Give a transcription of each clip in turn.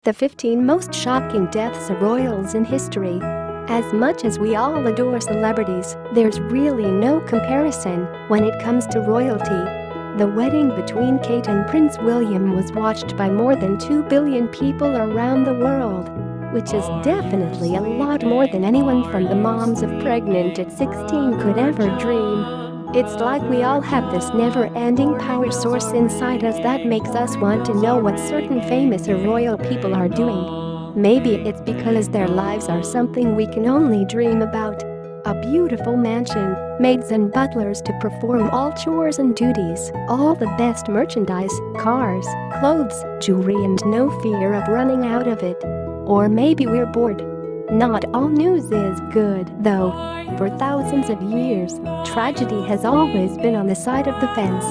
The 15 most shocking deaths of royals in history. As much as we all adore celebrities, there's really no comparison when it comes to royalty. The wedding between Kate and Prince William was watched by more than 2 billion people around the world, which is definitely a lot more than anyone from the moms of pregnant at 16 could ever dream. It's like we all have this never-ending power source inside us that makes us want to know what certain famous or royal people are doing. Maybe it's because their lives are something we can only dream about. A beautiful mansion, maids and butlers to perform all chores and duties, all the best merchandise, cars, clothes, jewelry, and no fear of running out of it. Or maybe we're bored. Not all news is good, though. For thousands of years, tragedy has always been on the side of the fence.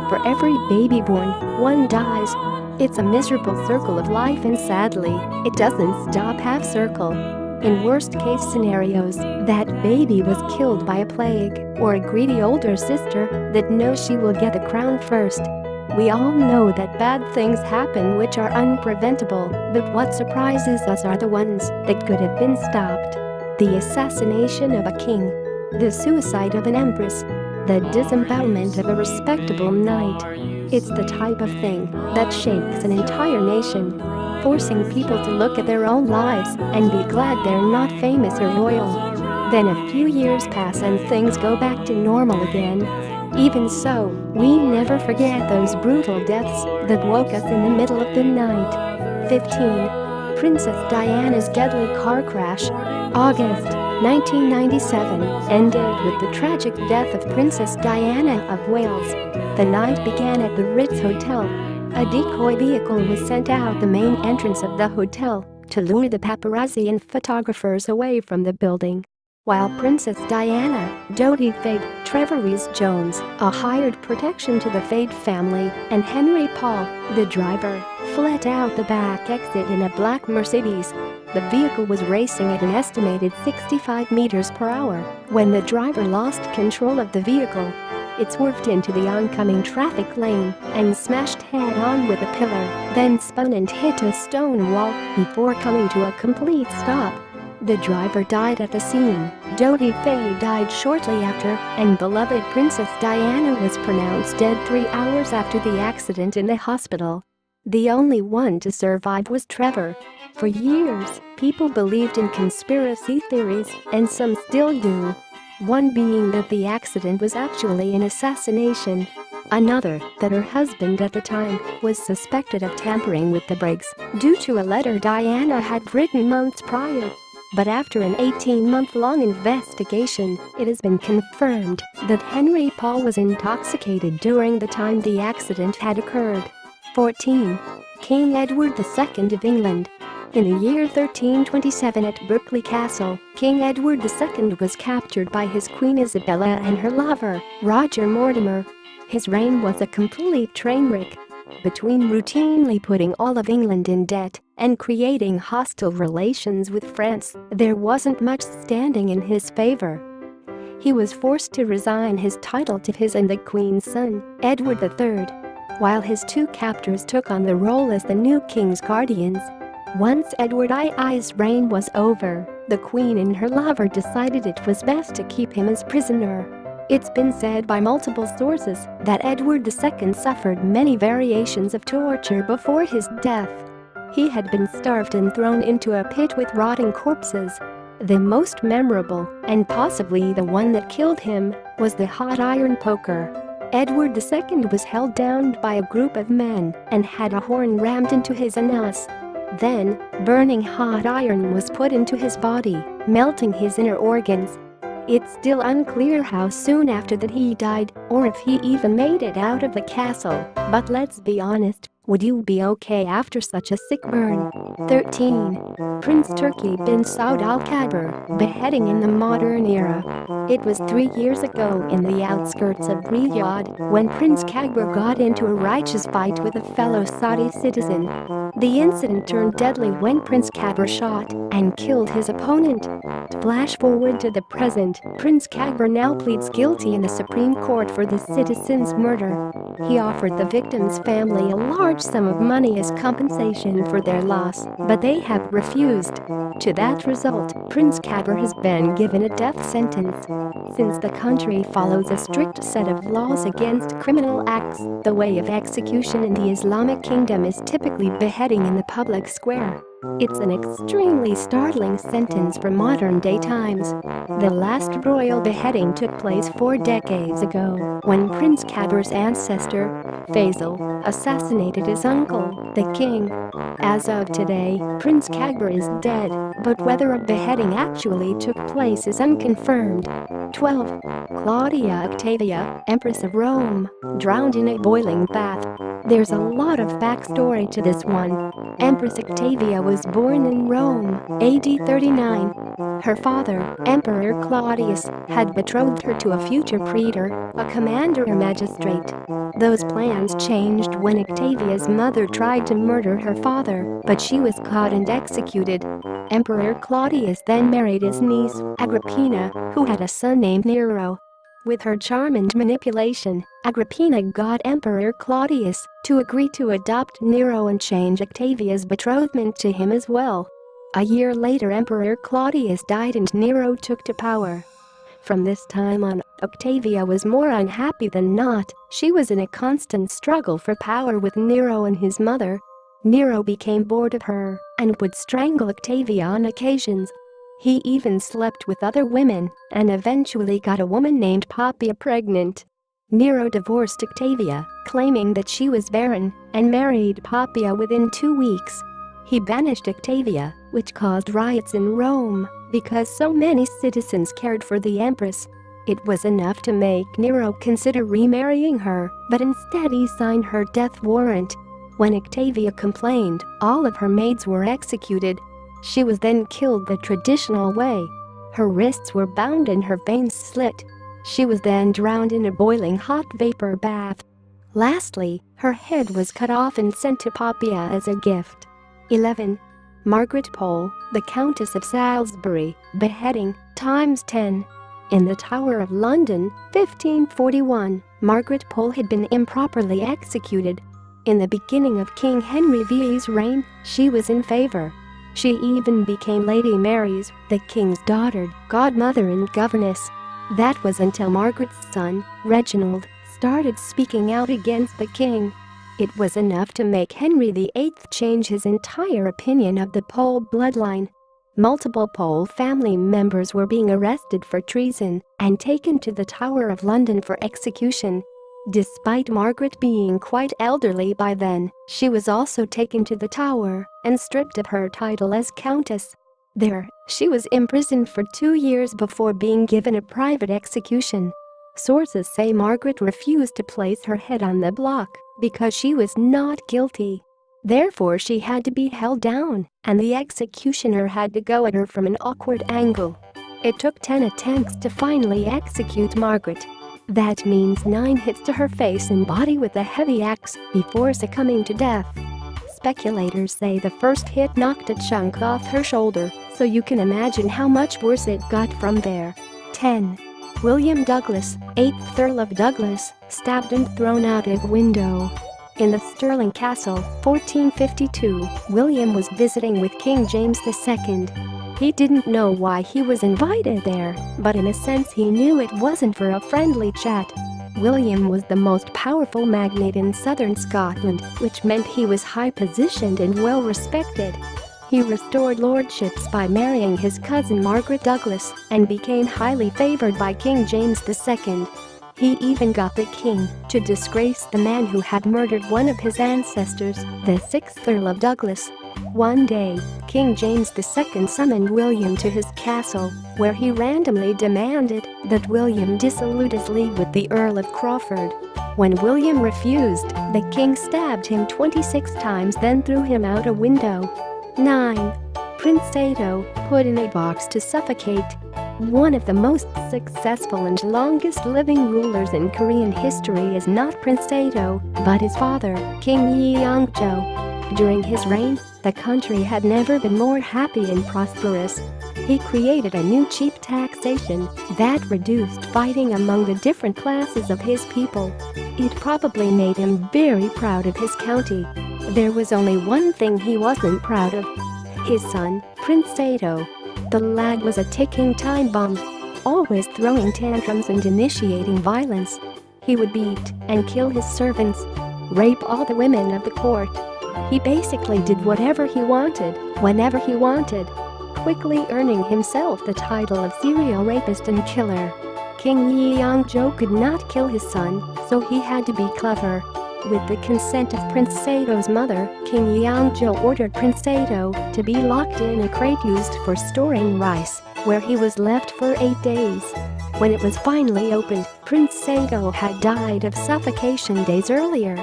For every baby born, one dies. It's a miserable circle of life, and sadly, it doesn't stop half-circle. In worst-case scenarios, that baby was killed by a plague or a greedy older sister that knows she will get the crown first. We all know that bad things happen which are unpreventable, but what surprises us are the ones that could have been stopped. The assassination of a king, the suicide of an empress, the disembowelment of a respectable knight. It's the type of thing that shakes an entire nation, forcing people to look at their own lives and be glad they're not famous or royal. Then a few years pass and things go back to normal again. Even so, we never forget those brutal deaths that woke us in the middle of the night. 15. Princess Diana's deadly car crash. August 1997 ended with the tragic death of Princess Diana of Wales. The night began at the Ritz Hotel. A decoy vehicle was sent out the main entrance of the hotel to lure the paparazzi and photographers away from the building. While Princess Diana, Dodi Fade, Trevor Rees-Jones, a hired protection to the Fade family, and Henry Paul, the driver, fled out the back exit in a black Mercedes. The vehicle was racing at an estimated 65 meters per hour when the driver lost control of the vehicle. It swerved into the oncoming traffic lane and smashed head-on with a pillar, then spun and hit a stone wall before coming to a complete stop. The driver died at the scene. Dodi Faye died shortly after, and beloved Princess Diana was pronounced dead 3 hours after the accident in the hospital. The only one to survive was Trevor. For years, people believed in conspiracy theories, and some still do. One being that the accident was actually an assassination. Another, that her husband at the time was suspected of tampering with the brakes due to a letter Diana had written months prior. But after an 18-month-long investigation, it has been confirmed that Henry Paul was intoxicated during the time the accident had occurred. 14. King Edward II of England. In the year 1327 at Berkeley Castle, King Edward II was captured by his Queen Isabella and her lover, Roger Mortimer. His reign was a complete train wreck. Between routinely putting all of England in debt and creating hostile relations with France, there wasn't much standing in his favor. He was forced to resign his title to his and the Queen's son, Edward III, while his two captors took on the role as the new king's guardians. Once Edward II's reign was over, the Queen and her lover decided it was best to keep him as prisoner. It's been said by multiple sources that Edward II suffered many variations of torture before his death. He had been starved and thrown into a pit with rotting corpses. The most memorable, and possibly the one that killed him, was the hot iron poker. Edward II was held down by a group of men and had a horn rammed into his anus. Then, burning hot iron was put into his body, melting his inner organs. It's still unclear how soon after that he died, or if he even made it out of the castle, but let's be honest, would you be okay after such a sick burn? 13. Prince Turki bin Saud Al Kabir, beheading in the modern era. It was 3 years ago in the outskirts of Riyadh when Prince Kabir got into a righteous fight with a fellow Saudi citizen. The incident turned deadly when Prince Kabir shot and killed his opponent. Flash forward to the present, Prince Kabir now pleads guilty in the Supreme Court for the citizen's murder. He offered the victim's family a large sum of money as compensation for their loss, but they have refused. To that result, Prince Kabir has been given a death sentence. Since the country follows a strict set of laws against criminal acts, the way of execution in the Islamic kingdom is typically beheading in the public square. It's an extremely startling sentence for modern-day times. The last royal beheading took place 4 decades ago, when Prince Kabir's ancestor, Faisal, assassinated his uncle, the king. As of today, Prince Kabir is dead, but whether a beheading actually took place is unconfirmed. 12. Claudia Octavia, Empress of Rome, drowned in a boiling bath. There's a lot of backstory to this one. Empress Octavia was born in Rome, AD 39. Her father, Emperor Claudius, had betrothed her to a future praetor, a commander or magistrate. Those plans changed when Octavia's mother tried to murder her father, but she was caught and executed. Emperor Claudius then married his niece, Agrippina, who had a son named Nero. With her charm and manipulation, Agrippina got Emperor Claudius to agree to adopt Nero and change Octavia's betrothment to him as well. A year later, Emperor Claudius died and Nero took to power. From this time on, Octavia was more unhappy than not. She was in a constant struggle for power with Nero and his mother. Nero became bored of her and would strangle Octavia on occasions. He even slept with other women and eventually got a woman named Poppaea pregnant. Nero divorced Octavia, claiming that she was barren, and married Poppaea within 2 weeks. He banished Octavia, which caused riots in Rome because so many citizens cared for the empress. It was enough to make Nero consider remarrying her, but instead he signed her death warrant. When Octavia complained, all of her maids were executed. She was then killed the traditional way. Her wrists were bound and her veins slit. She was then drowned in a boiling hot vapor bath. Lastly, her head was cut off and sent to Poppaea as a gift. 11. Margaret Pole, the Countess of Salisbury, beheading, ×10. In the Tower of London, 1541, Margaret Pole had been improperly executed. In the beginning of King Henry VIII's reign, she was in favor. She even became Lady Mary's, the king's daughter, godmother and governess. That was until Margaret's son, Reginald, started speaking out against the king. It was enough to make Henry VIII change his entire opinion of the Pole bloodline. Multiple Pole family members were being arrested for treason and taken to the Tower of London for execution. Despite Margaret being quite elderly by then, she was also taken to the Tower and stripped of her title as Countess. There, she was imprisoned for 2 years before being given a private execution. Sources say Margaret refused to place her head on the block because she was not guilty. Therefore, she had to be held down, and the executioner had to go at her from an awkward angle. It took 10 attempts to finally execute Margaret. That means 9 hits to her face and body with a heavy axe before succumbing to death. Speculators say the first hit knocked a chunk off her shoulder, so you can imagine how much worse it got from there. 10. William Douglas, 8th Earl of Douglas, stabbed and thrown out a window. In the Stirling Castle, 1452, William was visiting with King James II. He didn't know why he was invited there, but in a sense he knew it wasn't for a friendly chat. William was the most powerful magnate in southern Scotland, which meant he was high-positioned and well-respected. He restored lordships by marrying his cousin Margaret Douglas and became highly favored by King James II. He even got the king to disgrace the man who had murdered one of his ancestors, the 6th Earl of Douglas. One day, King James II summoned William to his castle, where he randomly demanded that William dissolute his league with the Earl of Crawford. When William refused, the king stabbed him 26 times, then threw him out a window. 9. Prince Tato, put in a box to suffocate. One of the most successful and longest-living rulers in Korean history is not Prince Tato, but his father, King Yeongjo. During his reign, the country had never been more happy and prosperous. He created a new cheap taxation that reduced fighting among the different classes of his people. It probably made him very proud of his county. There was only one thing he wasn't proud of: his son, Prince Sato. The lad was a ticking time bomb, always throwing tantrums and initiating violence. He would beat and kill his servants, rape all the women of the court. He basically did whatever he wanted, whenever he wanted, quickly earning himself the title of serial rapist and killer. King Yeongjo could not kill his son, so he had to be clever. With the consent of Prince Sato's mother, King Yeongjo ordered Prince Sato to be locked in a crate used for storing rice, where he was left for 8 days. When it was finally opened, Prince Sato had died of suffocation days earlier.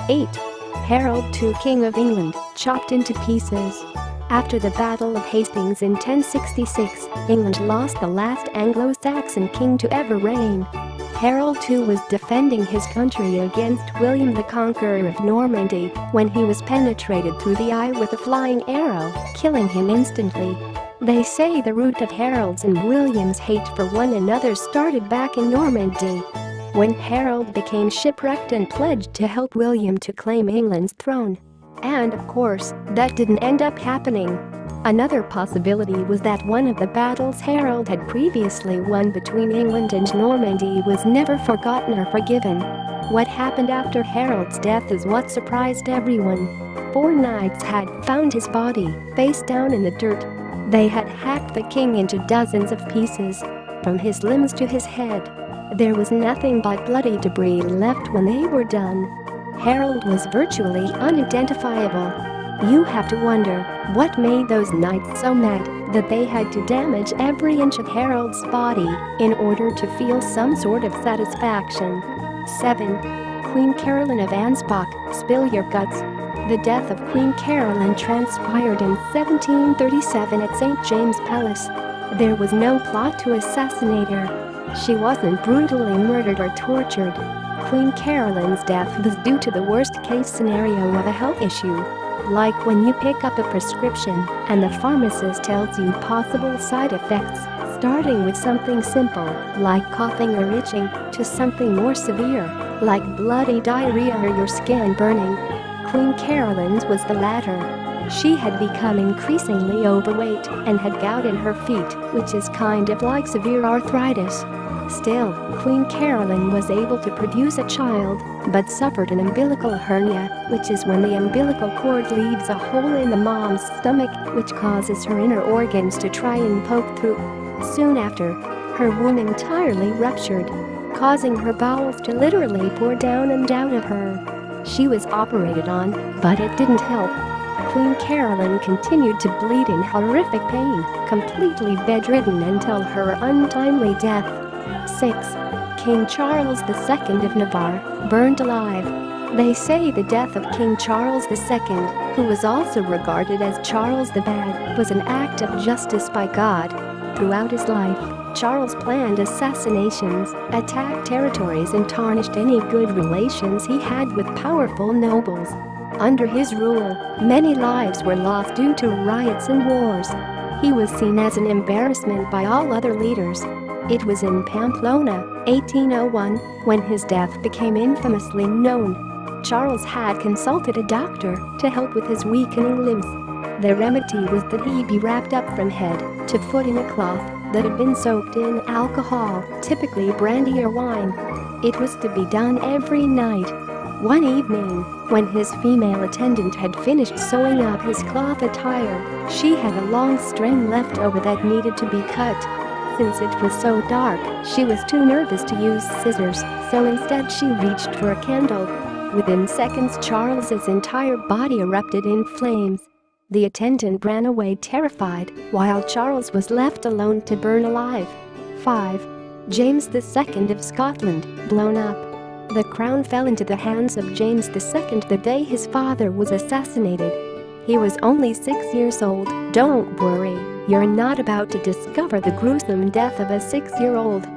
8. Harold II, King of England, chopped into pieces. After the Battle of Hastings in 1066, England lost the last Anglo-Saxon king to ever reign. Harold II was defending his country against William the Conqueror of Normandy when he was penetrated through the eye with a flying arrow, killing him instantly. They say the root of Harold's and William's hate for one another started back in Normandy, when Harold became shipwrecked and pledged to help William to claim England's throne. And of course, that didn't end up happening. Another possibility was that one of the battles Harold had previously won between England and Normandy was never forgotten or forgiven. What happened after Harold's death is what surprised everyone. 4 knights had found his body, face down in the dirt. They had hacked the king into dozens of pieces, from his limbs to his head. There was nothing but bloody debris left when they were done. Harold was virtually unidentifiable. You have to wonder what made those knights so mad that they had to damage every inch of Harold's body in order to feel some sort of satisfaction. 7. Queen Caroline of Ansbach, spill your guts. The death of Queen Caroline transpired in 1737 at St. James Palace. There was no plot to assassinate her. She wasn't brutally murdered or tortured. Queen Caroline's death was due to the worst-case scenario of a health issue. Like when you pick up a prescription and the pharmacist tells you possible side effects, starting with something simple, like coughing or itching, to something more severe, like bloody diarrhea or your skin burning. Queen Caroline's was the latter. She had become increasingly overweight and had gout in her feet, which is kind of like severe arthritis. Still, Queen Caroline was able to produce a child, but suffered an umbilical hernia, which is when the umbilical cord leaves a hole in the mom's stomach, which causes her inner organs to try and poke through. Soon after, her womb entirely ruptured, causing her bowels to literally pour down and out of her. She was operated on, but it didn't help. Queen Caroline continued to bleed in horrific pain, completely bedridden until her untimely death. 6. King Charles II of Navarre, burned alive. They say the death of King Charles II, who was also regarded as Charles the Bad, was an act of justice by God. Throughout his life, Charles planned assassinations, attacked territories and tarnished any good relations he had with powerful nobles. Under his rule, many lives were lost due to riots and wars. He was seen as an embarrassment by all other leaders. It was in Pamplona, 1801, when his death became infamously known. Charles had consulted a doctor to help with his weakening limbs. The remedy was that he be wrapped up from head to foot in a cloth that had been soaked in alcohol, typically brandy or wine. It was to be done every night. One evening, when his female attendant had finished sewing up his cloth attire, she had a long string left over that needed to be cut. Since it was so dark, she was too nervous to use scissors, so instead she reached for a candle. Within seconds, Charles's entire body erupted in flames. The attendant ran away terrified, while Charles was left alone to burn alive. 5. James II of Scotland, blown up. The crown fell into the hands of James II the day his father was assassinated. He was only 6 years old. Don't worry, you're not about to discover the gruesome death of a 6-year-old.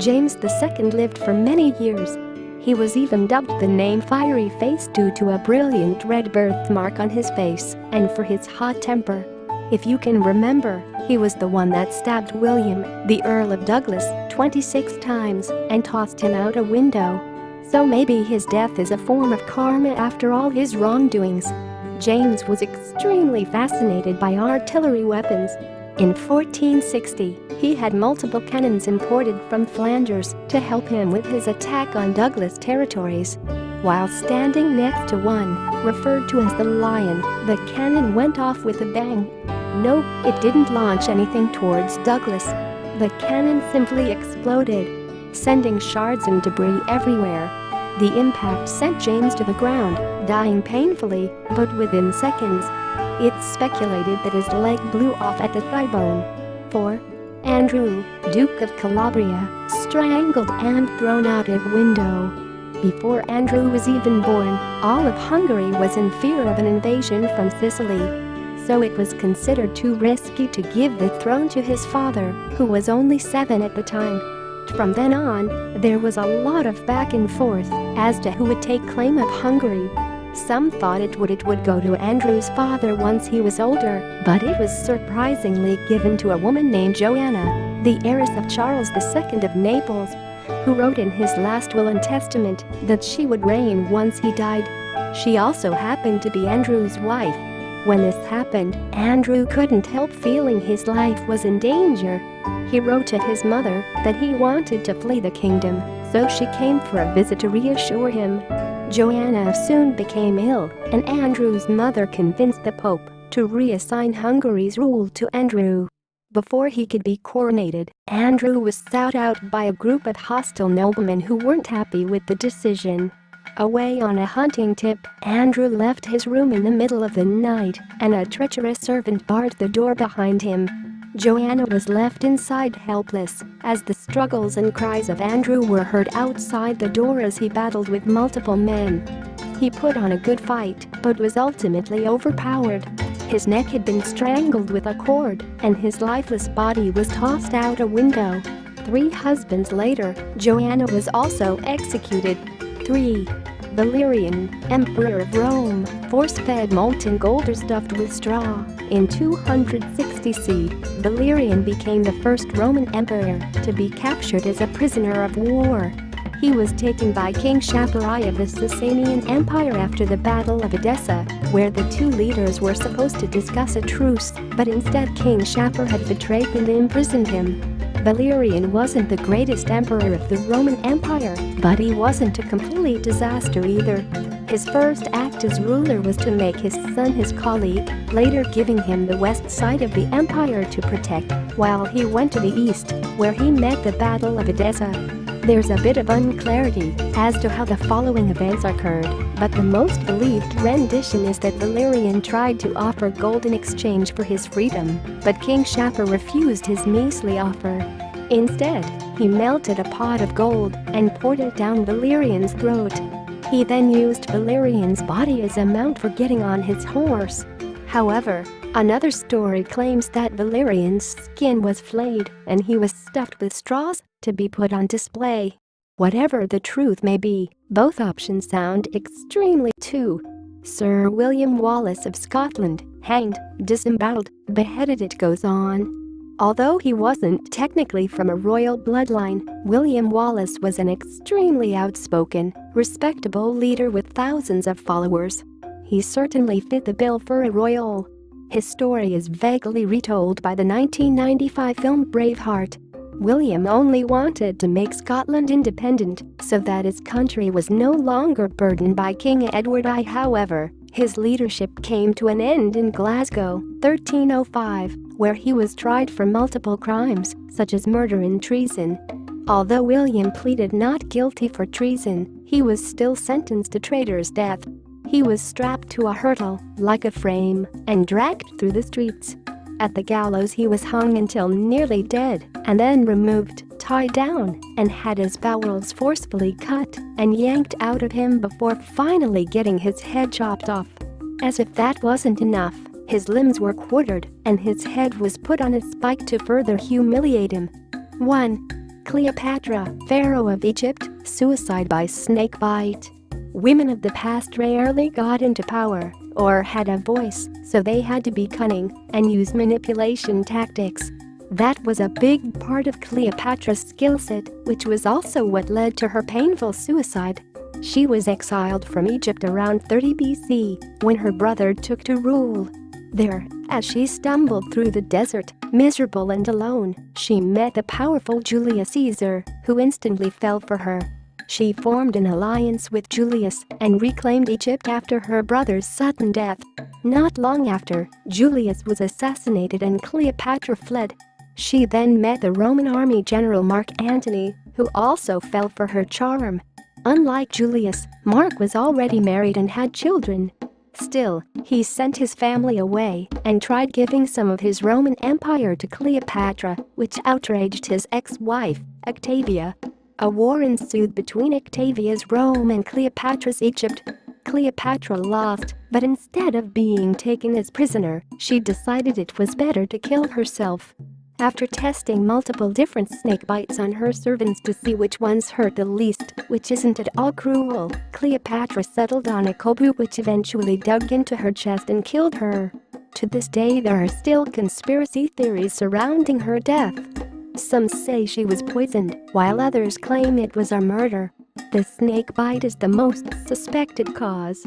James II lived for many years. He was even dubbed the name Fiery Face due to a brilliant red birthmark on his face and for his hot temper. If you can remember, he was the one that stabbed William, the Earl of Douglas, 26 times and tossed him out a window. So maybe his death is a form of karma after all his wrongdoings. James was extremely fascinated by artillery weapons. In 1460, he had multiple cannons imported from Flanders to help him with his attack on Douglas territories. While standing next to one, referred to as the Lion, the cannon went off with a bang. Nope, it didn't launch anything towards Douglas. The cannon simply exploded, sending shards and debris everywhere. The impact sent James to the ground, dying painfully, but within seconds. It's speculated that his leg blew off at the thigh bone. 4. Andrew, Duke of Calabria, strangled and thrown out of window. Before Andrew was even born, all of Hungary was in fear of an invasion from Sicily. So it was considered too risky to give the throne to his father, who was only 7 at the time. From then on, there was a lot of back and forth as to who would take claim of Hungary. Some thought it would go to Andrew's father once he was older, but it was surprisingly given to a woman named Joanna, the heiress of Charles II of Naples, who wrote in his last will and testament that she would reign once he died. She also happened to be Andrew's wife. When this happened, Andrew couldn't help feeling his life was in danger. He wrote to his mother that he wanted to flee the kingdom, so she came for a visit to reassure him. Joanna soon became ill, and Andrew's mother convinced the Pope to reassign Hungary's rule to Andrew. Before he could be coronated, Andrew was sought out by a group of hostile noblemen who weren't happy with the decision. Away on a hunting trip, Andrew left his room in the middle of the night, and a treacherous servant barred the door behind him. Joanna was left inside helpless, as the struggles and cries of Andrew were heard outside the door as he battled with multiple men. He put on a good fight, but was ultimately overpowered. His neck had been strangled with a cord, and his lifeless body was tossed out a window. 3 husbands later, Joanna was also executed. 3. Valerian, Emperor of Rome, force-fed molten gold or stuffed with straw. In 260 CE, Valerian became the first Roman emperor to be captured as a prisoner of war. He was taken by King Shapur I of the Sasanian Empire after the Battle of Edessa, where the 2 leaders were supposed to discuss a truce, but instead King Shapur had betrayed and imprisoned him. Valerian wasn't the greatest emperor of the Roman Empire, but he wasn't a complete disaster either. His first act as ruler was to make his son his colleague, later giving him the west side of the empire to protect, while he went to the east, where he met the Battle of Edessa. There's a bit of unclarity as to how the following events occurred, but the most believed rendition is that Valerian tried to offer gold in exchange for his freedom, but King Shapur refused his measly offer. Instead, he melted a pot of gold and poured it down Valerian's throat. He then used Valerian's body as a mount for getting on his horse. However, another story claims that Valerian's skin was flayed and he was stuffed with straws to be put on display. Whatever the truth may be, both options sound extremely too. Sir William Wallace of Scotland, hanged, disemboweled, beheaded, it goes on. Although he wasn't technically from a royal bloodline, William Wallace was an extremely outspoken, respectable leader with thousands of followers. He certainly fit the bill for a royal. His story is vaguely retold by the 1995 film Braveheart. William only wanted to make Scotland independent so that his country was no longer burdened by King Edward I. However, his leadership came to an end in Glasgow, 1305, where he was tried for multiple crimes, such as murder and treason. Although William pleaded not guilty for treason, he was still sentenced to traitor's death. He was strapped to a hurdle, like a frame, and dragged through the streets. At the gallows he was hung until nearly dead, and then removed, tied down, and had his bowels forcefully cut and yanked out of him before finally getting his head chopped off. As if that wasn't enough, his limbs were quartered and his head was put on a spike to further humiliate him. 1. Cleopatra, Pharaoh of Egypt, suicide by snake bite. Women of the past rarely got into power or had a voice, so they had to be cunning and use manipulation tactics. That was a big part of Cleopatra's skill set, which was also what led to her painful suicide. She was exiled from Egypt around 30 BC when her brother took to rule. There, as she stumbled through the desert, miserable and alone, she met the powerful Julius Caesar, who instantly fell for her. She formed an alliance with Julius and reclaimed Egypt after her brother's sudden death. Not long after, Julius was assassinated and Cleopatra fled. She then met the Roman army general Mark Antony, who also fell for her charm. Unlike Julius, Mark was already married and had children. Still, he sent his family away and tried giving some of his Roman Empire to Cleopatra, which outraged his ex-wife, Octavia. A war ensued between Octavia's Rome and Cleopatra's Egypt. Cleopatra lost, but instead of being taken as prisoner, she decided it was better to kill herself. After testing multiple different snake bites on her servants to see which ones hurt the least, which isn't at all cruel, Cleopatra settled on a cobra which eventually dug into her chest and killed her. To this day there are still conspiracy theories surrounding her death. Some say she was poisoned, while others claim it was a murder. The snake bite is the most suspected cause.